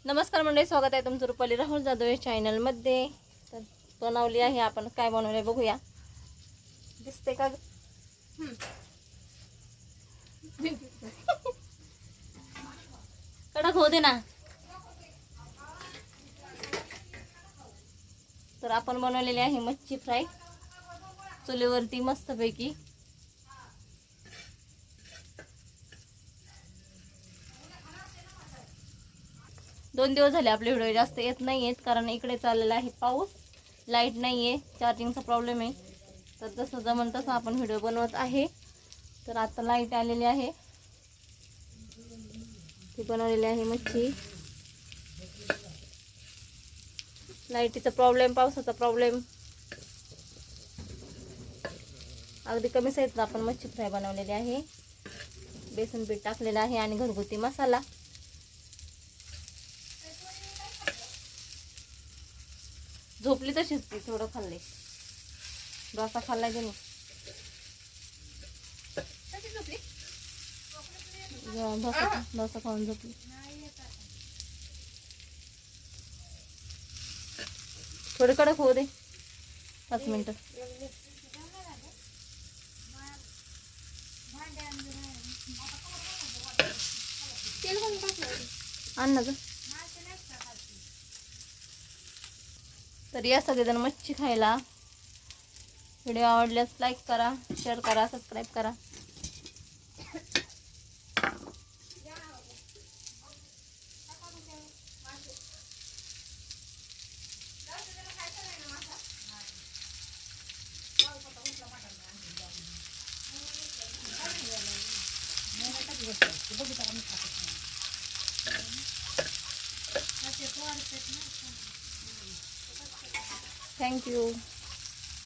नमस्कार मंडळी, स्वागत आहे तुमचं रुपाली राहुल जाधव या चॅनलमध्ये. तर बनवली आहे आपण. काय बनवले बघूया. दिसते का? कडक होते ना. तर आपण बनवलेली आहे मच्छी फ्राय चुलीवरती मस्तपैकी. दोन दिवस झाले आपले व्हिडिओ जास्त येत नाही आहेत, कारण इकडे चाललेला आहे पाऊस, लाईट नाही आहे, चार्जिंगचा प्रॉब्लेम आहे. तर जसं जमन तसं आपण व्हिडिओ बनवत आहे. तर आता लाईट आलेली आहे. ती बनवलेली आहे मच्छी. लाईटीचा प्रॉब्लेम, पावसाचा प्रॉब्लेम, अगदी कमी साईजला आपण मच्छी फ्राय बनवलेली आहे. बेसन पीठ टाकलेलं आहे आणि घरगुती मसाला. झोपली तशीच ती, थोडं खाल्ले, डोसा खाल्ला की नाही. डोसा खाऊन झोपली. थोडे कडक होऊ दे, 5 मिनिटं. आण ना ग. तर या सगळेजण मच्छी खायला. व्हिडिओ आवडल्यास लाईक करा, शेअर करा, सबस्क्राईब करा. थँक्यू.